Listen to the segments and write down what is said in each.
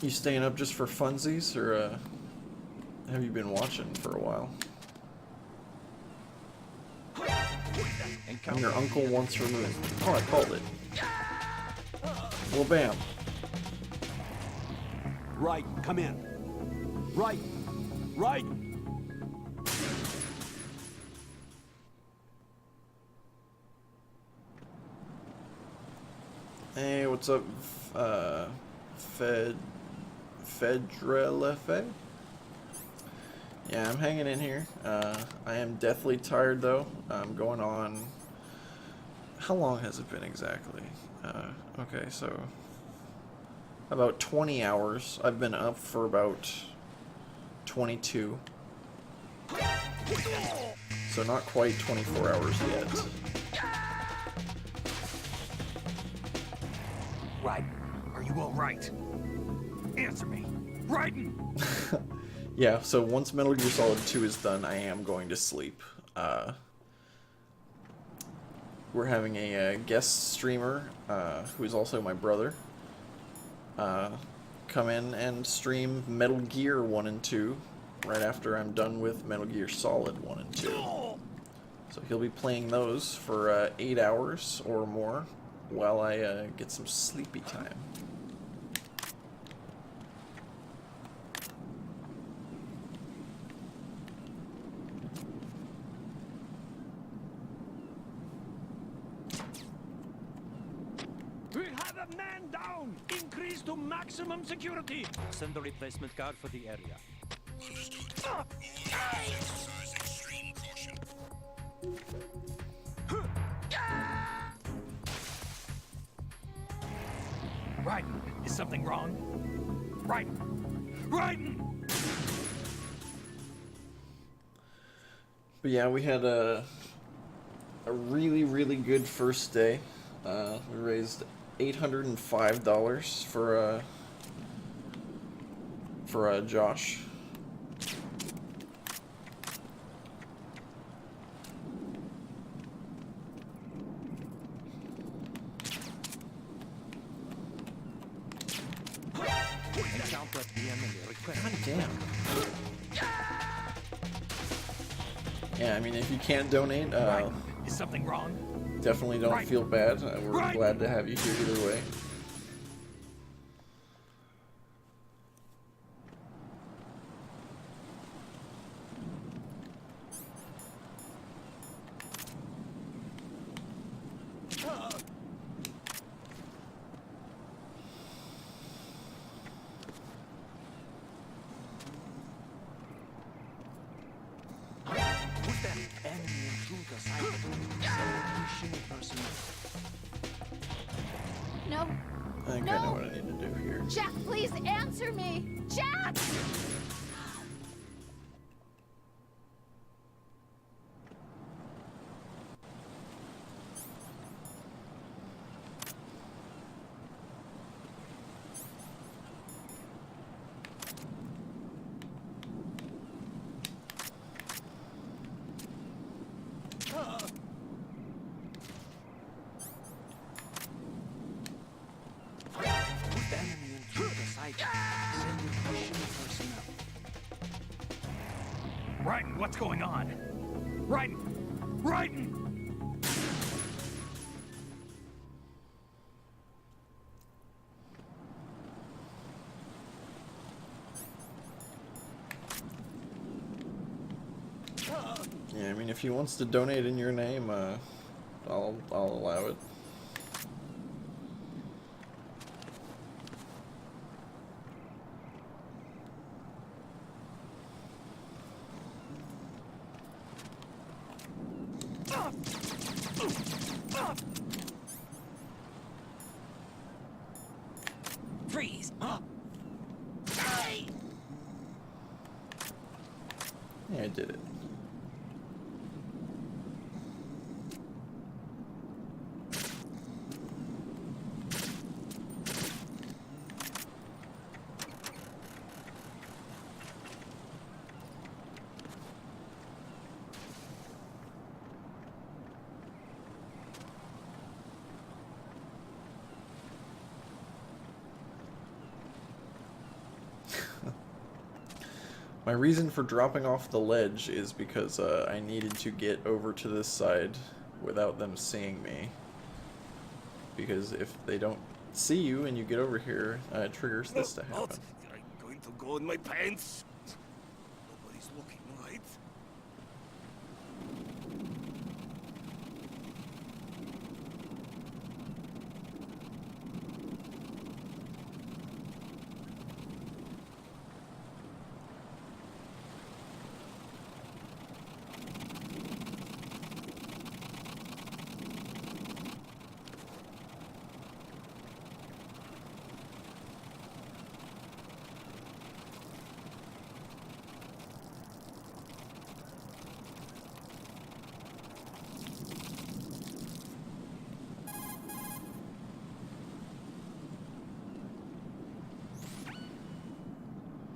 You staying up just for funsies, or have you been watching for a while? I'm your uncle once removed. Oh, I called it. Well, bam. Right, come in. Right, right. Hey, what's up, Fedrelefe? Yeah, I'm hanging in here. I am deathly tired, though. I'm going on... How long has it been exactly? Okay, so... About 20 hours. I've been up for about 22. So not quite 24 hours yet. Right. Are you all right? Answer me. Raiden! Yeah, so once Metal Gear Solid 2 is done, I am going to sleep. We're having a guest streamer, who is also my brother, come in and stream Metal Gear 1 and 2 right after I'm done with Metal Gear Solid 1 and 2. So he'll be playing those for 8 hours or more while I get some sleepy time. We have a man down! Increase to maximum security! Send the replacement guard for the area. Understood. Exercise extreme caution. Raiden, is something wrong? Raiden! Raiden! But yeah, we had a really good first day. We raised $805 for Josh. Encounter the enemy. Request. God damn. Yeah, I mean, if you can't donate, Raiden, is something wrong? definitely don't feel bad. We're glad to have you here either way. Who's that? Enemy intruder sighted. Machine personnel. No. I think I know what I need to do here. Jack, please answer me! Jack! Enemy intruder sighted. Send machine personnel. Raiden, what's going on? Raiden! Raiden! Yeah, I mean, if he wants to donate in your name, I'll allow it. Freeze! Yeah, I did it. My reason for dropping off the ledge is because I needed to get over to this side without them seeing me. Because if they don't see you and you get over here, it triggers this to happen. I'm going to go in my pants. Nobody's looking, right?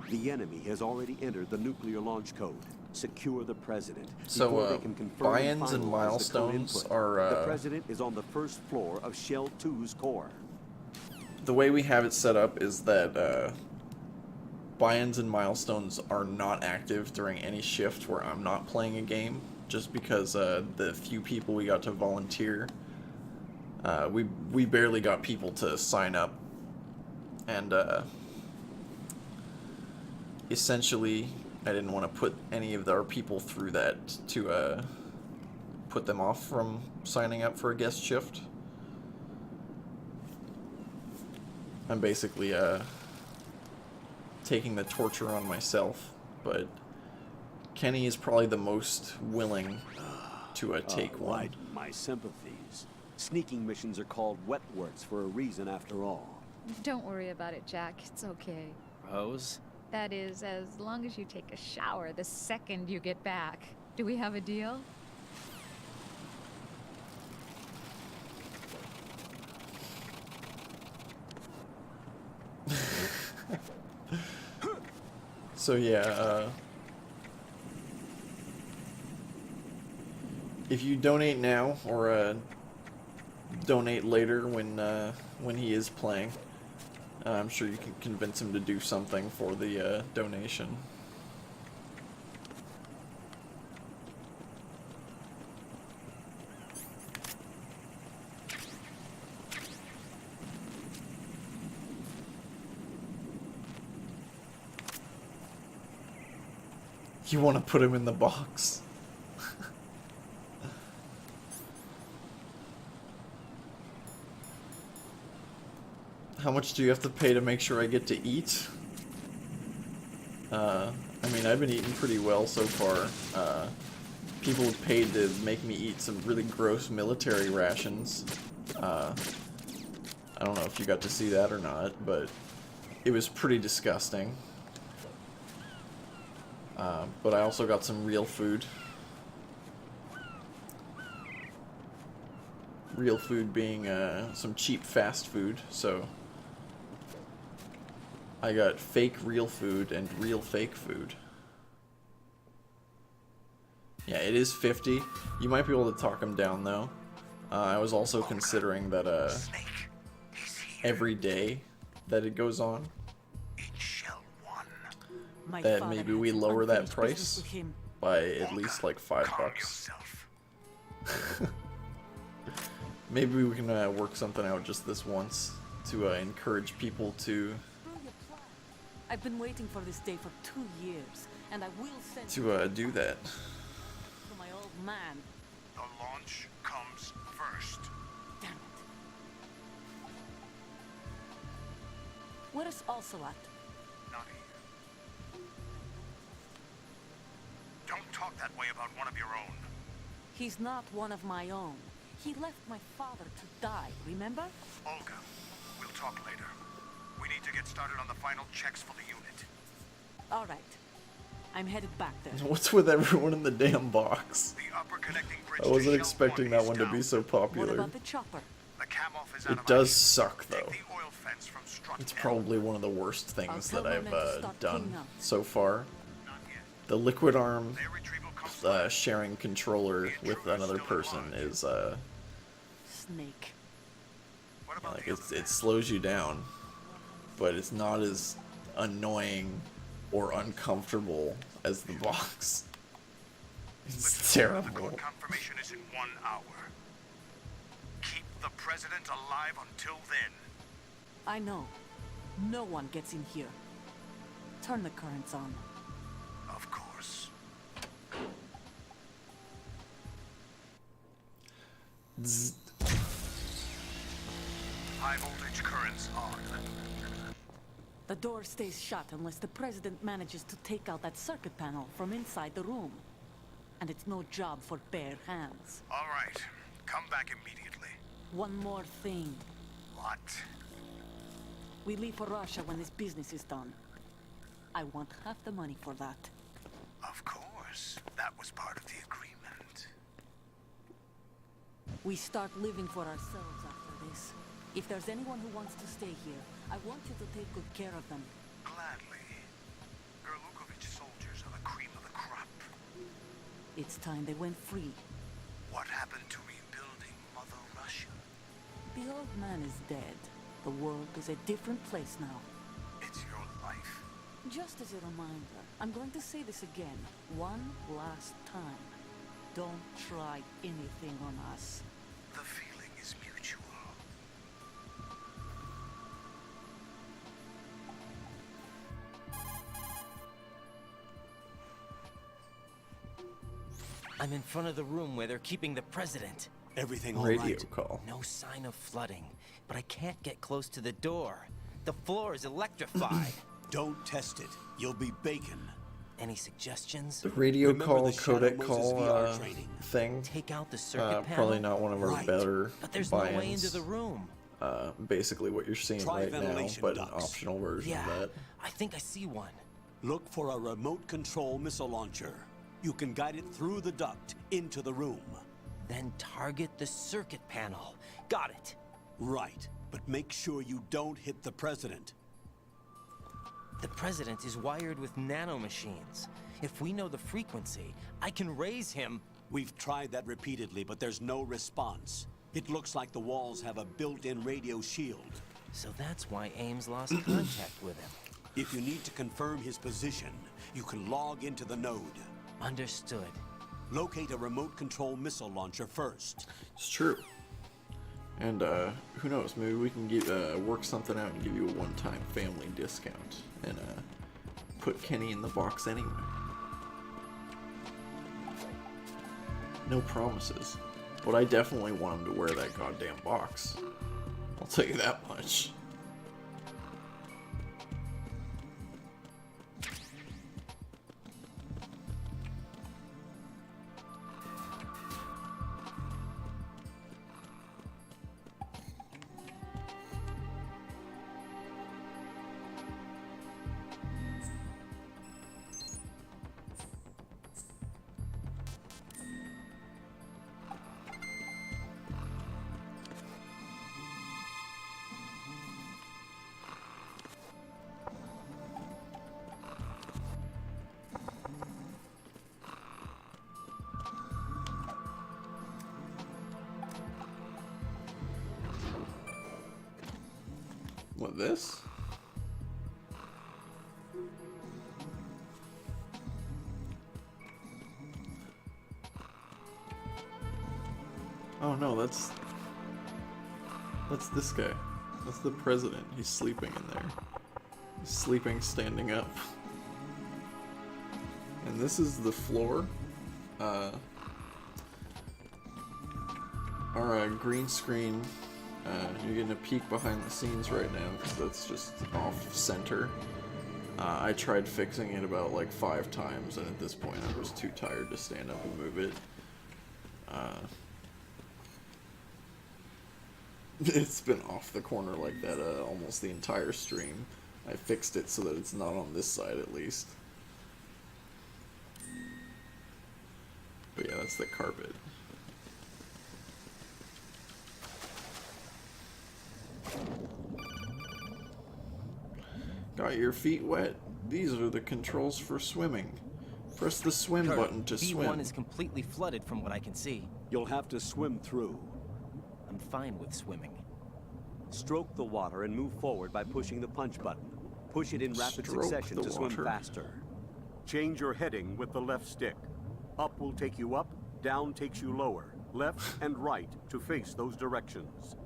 The enemy has already entered the nuclear launch code. Secure the president. So, Before they can confirm buy-ins and finalize the code milestones input, are, the president is on the first floor of Shell 2's core. The way we have it set up is that buy-ins and milestones are not active during any shift where I'm not playing a game, just because the few people we got to volunteer, we barely got people to sign up, and essentially I didn't want to put any of our people through that to put them off from signing up for a guest shift. I'm basically taking the torture on myself, but Kenny is probably the most willing to take one. Light my sympathies. Sneaking missions are called wet works for a reason after all. Don't worry about it, Jack. It's okay. Rose? That is, as long as you take a shower the second you get back. Do we have a deal? So yeah, if you donate now or donate later when he is playing, I'm sure you can convince him to do something for the donation. You want to put him in the box? How much do you have to pay to make sure I get to eat? I mean, I've been eating pretty well so far. People have paid to make me eat some really gross military rations. I don't know if you got to see that or not, but it was pretty disgusting. But I also got some real food. Real food being some cheap fast food, so I got fake real food and real fake food. Yeah, it is 50. You might be able to talk him down though. I was also considering that every day that it goes on, that maybe we lower that price by at least like $5. Maybe we can work something out just this once to encourage people to I've been waiting for this day for 2 years, and I will send do that. to my old man. The launch comes first. Damn it. Where is Ocelot? Not here. Don't talk that way about one of your own. He's not one of my own. He left my father to die, remember? Olga, we'll talk later. We need to get started on the final checks for the unit. All right. I'm headed back there. What's with everyone in the damn box? The upper connecting bridge I wasn't to expecting Shell that one to be is so What popular. about the chopper? The cam off is out It of does action. suck Take though. the oil fence from strut It's L. probably one of the worst things I'll that tell I've my men to start done cleaning up. so far. Not yet. The liquid arm Their retrieval comes last. sharing controller with another person is Snake. What about like the other it slows you down, but it's not as annoying or uncomfortable as the box. It's Listen, the terrible. court confirmation is in 1 hour. Keep the president alive until then. I know. No one gets in here. Turn the currents on. Of course. Zzz. High voltage currents on. The door stays shut unless the president manages to take out that circuit panel from inside the room. And it's no job for bare hands. All right. Come back immediately. One more thing. What? We leave for Russia when this business is done. I want half the money for that. Of course. That was part of the agreement. We start living for ourselves after this. If there's anyone who wants to stay here, I want you to take good care of them. Gladly. Gerlukovich soldiers are the cream of the crop. It's time they went free. What happened to rebuilding Mother Russia? The old man is dead. The world is a different place now. It's your life. Just as a reminder, I'm going to say this again, one last time. Don't try anything on us. The feeling is mutual. I'm in front of the room where they're keeping the president. Everything all Radio right? call. No sign of flooding, but I can't get close to the door. The floor is electrified. Don't test it. You'll be bacon. Any suggestions? The radio Remember call, the Shadow codec Moses call VR training? thing. Take out the circuit panel? Probably not one of our Right. better But there's no way into buy-ins. the room. Basically what you're seeing Try right now, ventilation but an ducts. optional version Yeah, of that. I think I see one. Look for a remote control missile launcher. You can guide it through the duct into the room. Then target the circuit panel. Got it. Right, but make sure you don't hit the president. The president is wired with nanomachines. If we know the frequency, I can raise him. We've tried that repeatedly, but there's no response. It looks like the walls have a built-in radio shield. So that's why Ames lost contact with him. If you need to confirm his position, you can log into the node. Understood. Locate a remote control missile launcher first. It's true. And who knows, maybe we can get, work something out and give you a one-time family discount. And put Kenny in the box anyway. No promises. But I definitely want him to wear that goddamn box. I'll tell you that much. What, this? Oh no, that's this guy. That's the president. He's sleeping in there. He's sleeping standing up. And this is the floor. Our green screen. You're getting a peek behind the scenes right now because that's just off center. I tried fixing it about like 5 times, and at this point I was too tired to stand up and move it. It's been off the corner like that almost the entire stream. I fixed it so that it's not on this side at least. But yeah, that's the carpet. Got your feet wet? These are the controls for swimming. Press the swim Colonel, button to B1 swim. is completely flooded from what I can see. You'll have to swim through. I'm fine with swimming. Stroke the water and move forward by pushing the punch button. Push it in rapid Stroke succession the to swim water. faster. Change your heading with the left stick. Up will take you up, down takes you lower. Left and right to face those directions.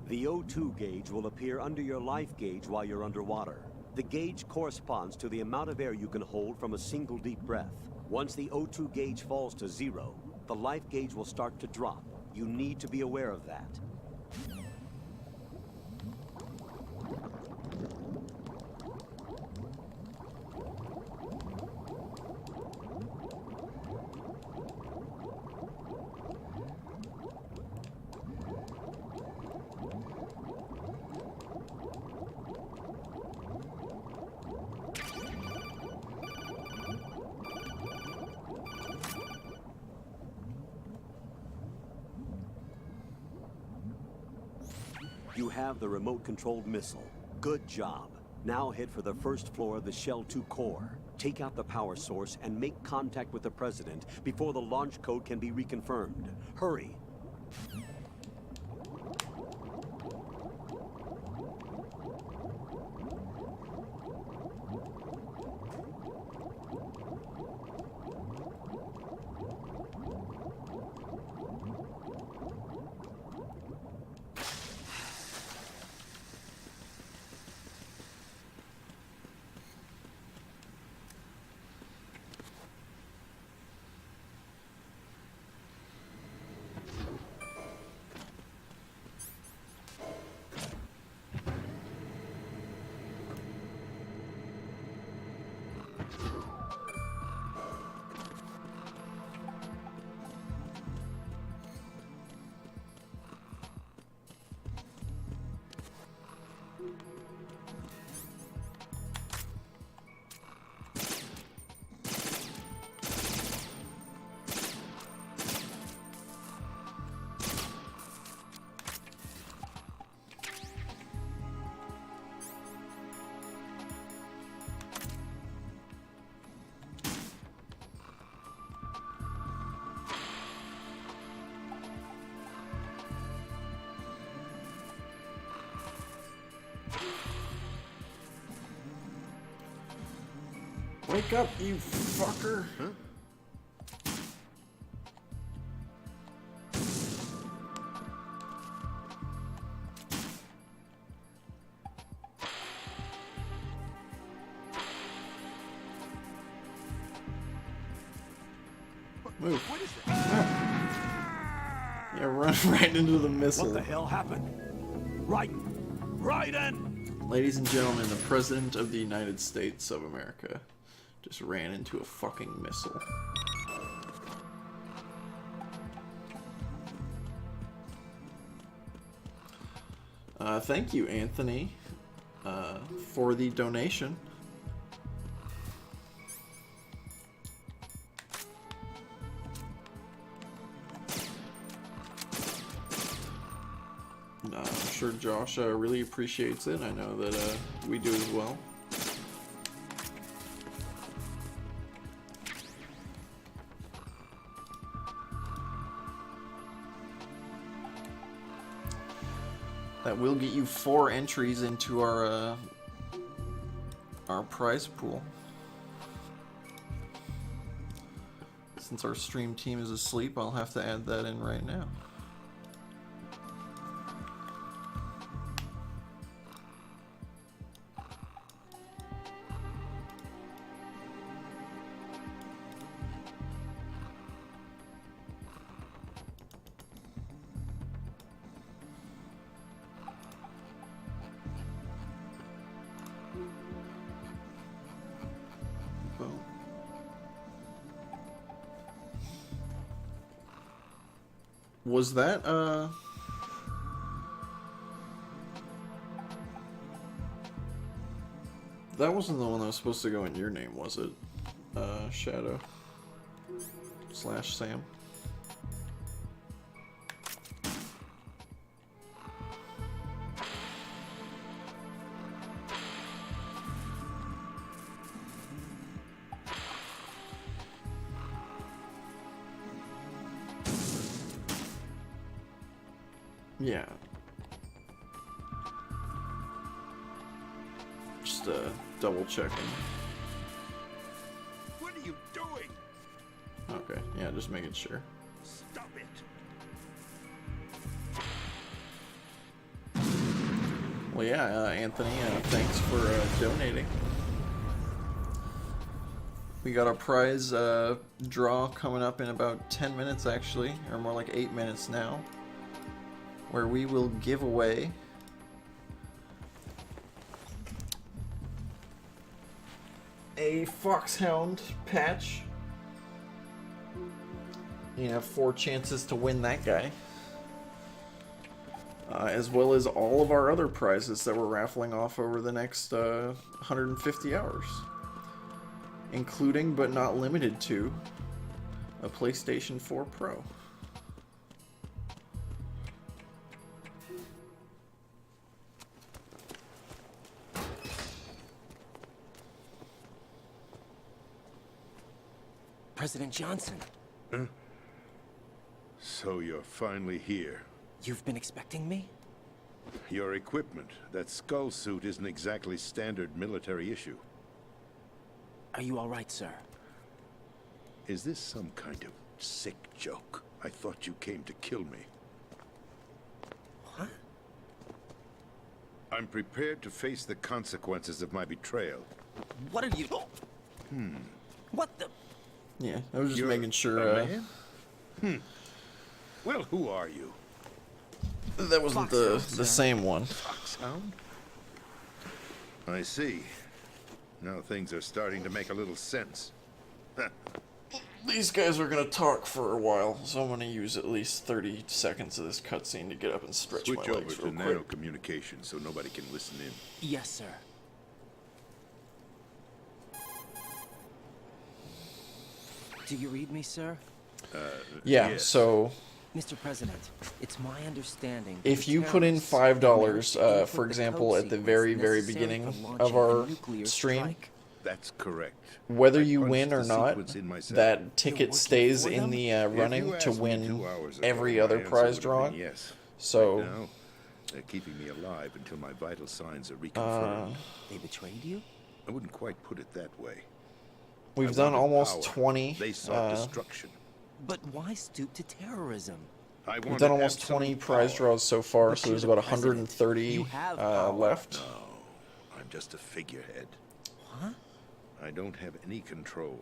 The O2 gauge will appear under your life gauge while you're underwater. The gauge corresponds to the amount of air you can hold from a single deep breath. Once the O2 gauge falls to 0, the life gauge will start to drop. You need to be aware of that. You have the remote-controlled missile. Good job. Now head for the first floor of the Shell 2 core. Take out the power source and make contact with the President before the launch code can be reconfirmed. Hurry. Wake up, you fucker! Huh? Move. What is that? Yeah, run right into the missile. What the hell happened? Raiden! Ladies and gentlemen, the President of the United States of America just ran into a fucking missile. Thank you, Anthony, for the donation. I'm sure Josh really appreciates it. I know that we do as well. That will get you 4 entries into our prize pool. Since our stream team is asleep, I'll have to add that in right now. Was that, that wasn't the one that was supposed to go in your name, was it? Shadow / Sam? Yeah. just double checking. What are you doing? Okay, yeah, just making sure. Stop it. Well, yeah, Anthony, thanks for donating. We got our prize draw coming up in about 10 minutes, actually, or more like 8 minutes now, where we will give away a Foxhound patch. You have 4 chances to win that guy. As well as all of our other prizes that we're raffling off over the next 150 hours. Including, but not limited to, a PlayStation 4 Pro. President Johnson, So you're finally here. you've been expecting me? Your equipment, that skull suit isn't exactly standard military issue. Are you all right, sir? Is this some kind of sick joke? I thought you came to kill me. What? I'm prepared to face the consequences of my betrayal. What are you... What the... Yeah, I was just You're making sure a man? Well, who are you? that wasn't the same one. Foxhound? I see. Now things are starting to make a little sense. These guys are gonna talk for a while, so I'm gonna use at least 30 seconds of this cutscene to get up and stretch Switch my over legs to real quick. nano-communication so nobody can listen in. Yes, sir. Do you read me, sir? Yeah, yes. so Mr. President, it's my understanding that if the you put in terrorists $5, input for the example, code at the sequence very necessary beginning for of launching a our nuclear stream, strike. That's correct. whether I you punched win the or not, sequence in myself. that ticket working stays for in them? the If you running to asked me win 2 hours ago, every my other answer prize would have drawing. been yes. So, Right now, they're keeping me alive until my vital signs are reconfirmed. They betrayed you? I wouldn't quite put it that way. we've I done wanted almost power. 20. They sought destruction. But why stoop to terrorism? I We've wanted done almost 20 absolute prize power. draws so far, But so you're there's the about president. 130 You have power. left. No, I'm just a figurehead. Huh? I don't have any control.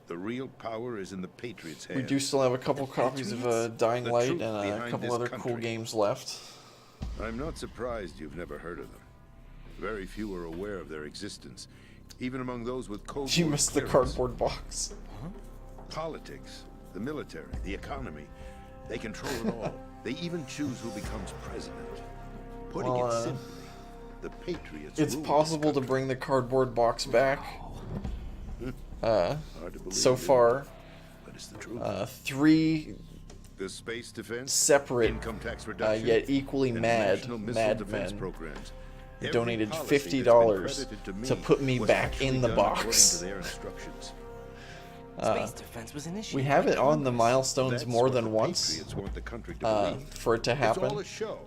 The real power is in the Patriots' hands. We do still have a couple copies of Patriots? Dying The Light truth and a behind couple this other cool country. games left. I'm not surprised you've never heard of them. Very few are aware of their existence, even among those with Cold You War missed the clearance. cardboard box. Politics, the military, the economy. They control it all. They even choose who becomes president. Putting Well, it simply, the Patriots It's rule this possible to country. bring the cardboard box back. Hard to believe, So isn't it? far, But it's the truth. 3 The space defense, separate, income tax reduction, yet equally and mad national missile defense madmen programs. Every donated policy that's been $50 credited to put me was back actually in the done box. according to their instructions. Space defense was initiated. We have by it on the Congress. milestones That's more what than the once Patriots want the country to believe. for it to It's all happen. a show.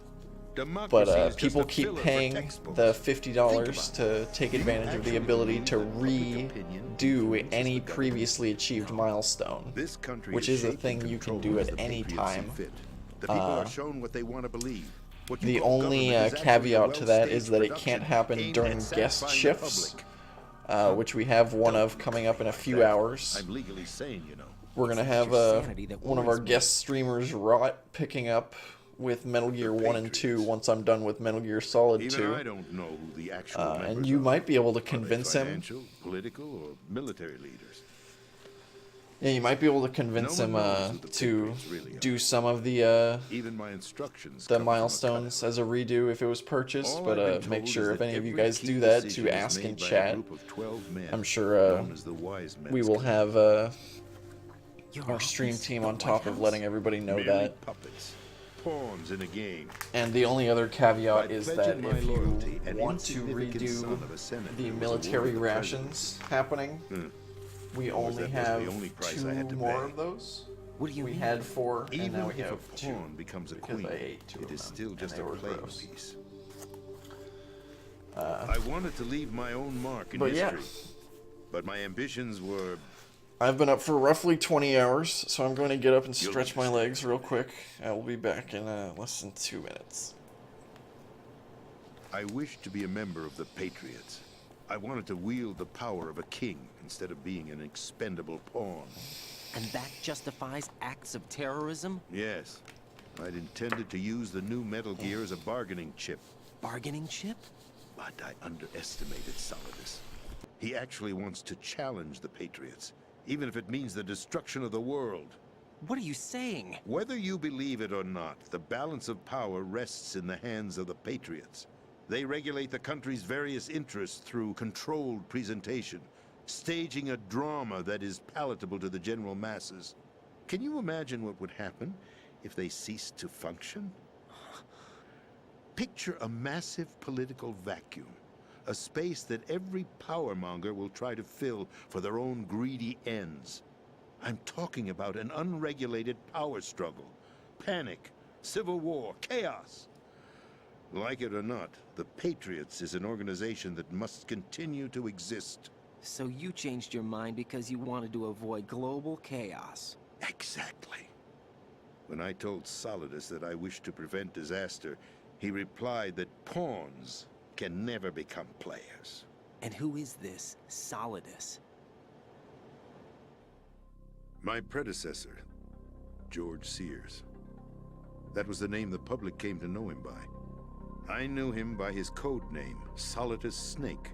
But Democracy is just people a keep filler for paying textbooks. the Think $50 about to take Do you advantage of the actually ability believe to that public opinion redo influences any the government? previously achieved milestone, This country which is is a shaped thing and you can controlled do as at the any Patriots see time. fit. The people are shown what they want to believe. What you The call only government is actually a caveat to that is that it well-staged can't happen production during aimed at guest satisfying the shifts, public. which we have one Don't of be coming up in a like few that. hours. I'm legally sane, you know. We're gonna have your sanity that one of our worries me. guest streamers, Rot, picking up with Metal Gear 1 and 2 Patriots. once I'm done with Metal Gear Solid Even 2. I don't know who the actual And members you are. might be able to Are they convince him. financial, political, or military leaders? Yeah, you might be able to convince No him one knows who the to Patriots really are. do some of the Even my instructions. the come from a milestones cutout. as a redo if it was purchased, All but I've been make told sure is if that any of you every guys key do that decision to is ask in made by a chat. group of 12 men, I'm sure known as the Wise we Men's will Club. have Your our stream office, team the on White top of House? letting everybody know Merely that. puppets, pawns in a game. And the only other caveat By is pledging that my if you loyalty, an want to insignificant son redo of a senator the was military awarded the rations happening, we Or was only that was the have only price 2 I had to more pay? of those. What do you We mean? had 4, and Even now we if have a 2. pawn becomes a because queen, I ate 2 it of is them, still and just they a were playing gross. piece. I wanted to leave my own mark in But yeah. history. But my ambitions were... I've been up for roughly 20 hours, so I'm going to get up and You'll stretch my understand. legs real quick. I will be back in less than 2 minutes. I wished to be a member of the Patriots. I wanted to wield the power of a king instead of being an expendable pawn. And that justifies acts of terrorism? Yes. I'd intended to use the new Metal Gear as a bargaining chip. Bargaining chip? But I underestimated Solidus. He actually wants to challenge the Patriots, even if it means the destruction of the world. What are you saying? Whether you believe it or not, the balance of power rests in the hands of the Patriots. They regulate the country's various interests through controlled presentation, staging a drama that is palatable to the general masses. Can you imagine what would happen if they ceased to function? Picture a massive political vacuum, a space that every powermonger will try to fill for their own greedy ends. I'm talking about an unregulated power struggle, panic, civil war, chaos. Like it or not, the Patriots is an organization that must continue to exist. So you changed your mind because you wanted to avoid global chaos. Exactly. When I told Solidus that I wished to prevent disaster, he replied that pawns can never become players. And who is this Solidus? My predecessor, George Sears. That was the name the public came to know him by. I knew him by his code name, Solidus Snake.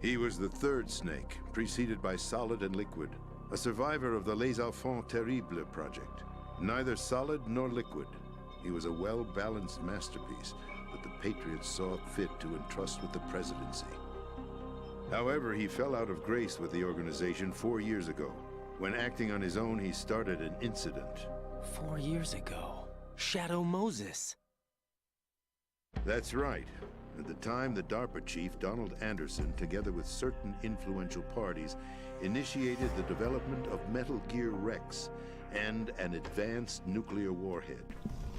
He was the third Snake, preceded by Solid and Liquid, a survivor of the Les Enfants Terribles project. Neither solid nor liquid. He was a well-balanced masterpiece that the Patriots saw fit to entrust with the presidency. However, he fell out of grace with the organization 4 years ago. When acting on his own, he started an incident. 4 years ago. Shadow Moses. That's right. At the time, the DARPA chief, Donald Anderson, together with certain influential parties, initiated the development of Metal Gear Rex and an advanced nuclear warhead.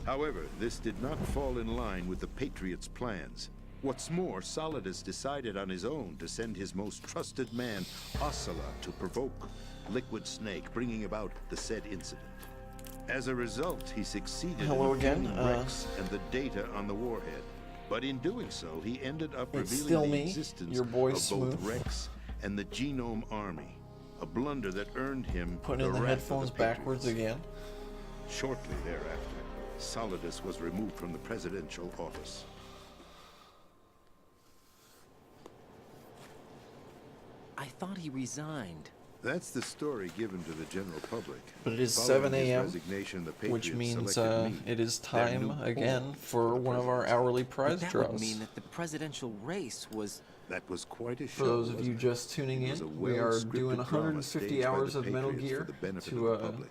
However, this did not fall in line with the Patriots' plans. What's more, Solidus decided on his own to send his most trusted man, Ocelot, to provoke Liquid Snake, bringing about the said incident. As a result, he succeeded Hello in again, obtaining Rex and the data on the warhead. But in doing so, he ended up It's revealing still the me, existence your boy of Smooth. both Rex and the Genome Army, a blunder that earned him Putting in the wrath of headphones Patriots. backwards again. Shortly thereafter, Solidus was removed from the presidential office. I thought he resigned. That's the story given to the general public. But it is Following 7 his a.m., resignation, the which Patriots means selected me, it is their time new again poll for the one of our presidency. hourly But prize that draws. would mean that the presidential race was... That was quite a show. For those of you wasn't it? just tuning It was in, a we are well-scripted doing drama 150 staged by hours the of Metal Patriots Gear for the benefit to of the public.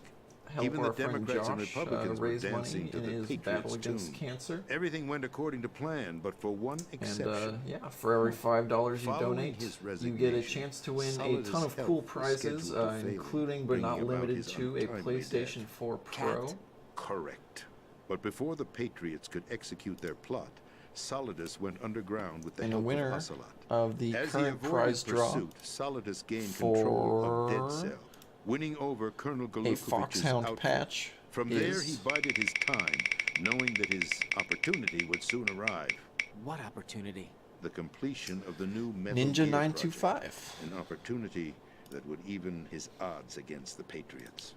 help Even our the friend Democrats and Josh Republicans were raise money dancing to in the his Patriots' battle against tune. cancer. Everything went according to plan, but for one exception. And yeah, for every $5 you Following donate, his you get a resignation, chance to win a Solidus' ton of health cool was prizes, scheduled to fail, including but bringing not about limited his to a untimely PlayStation death. 4 Pro. Cat? Correct. But before the Patriots could execute their plot, Solidus went underground with the And the help winner of Ocelot. of the As he current avoided prize draw pursuit, Solidus gained control of Dead for Cell, winning over Colonel a Galukovich's Foxhound outfit. patch From there, he is bided his time, knowing that his opportunity would soon arrive. What opportunity? The completion of the new Metal Ninja Gear 925. project, an opportunity that would even his odds against the Patriots.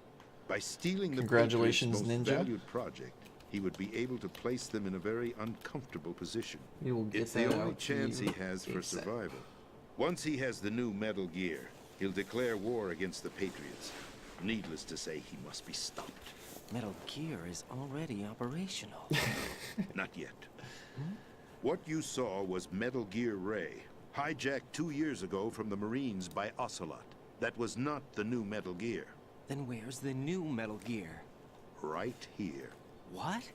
By stealing the Congratulations, Patriots' most Ninja. valued project, he would be able to place them in a very uncomfortable position. We will get It's the that only out to chance you he has for ASAP. survival. Once he has the new Metal Gear, he'll declare war against the Patriots. Needless to say, he must be stopped. Metal Gear is already operational. Not yet. What you saw was Metal Gear Ray, hijacked 2 years ago from the Marines by Ocelot. That was not the new Metal Gear. Then where's the new Metal Gear? Right here. What?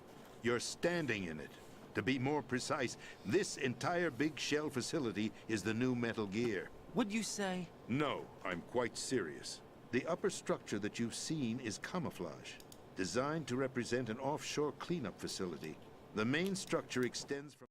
You're standing in it. To be more precise, this entire big shell facility is the new Metal Gear. What'd you say? No, I'm quite serious. The upper structure that you've seen is camouflage, designed to represent an offshore cleanup facility. The main structure extends from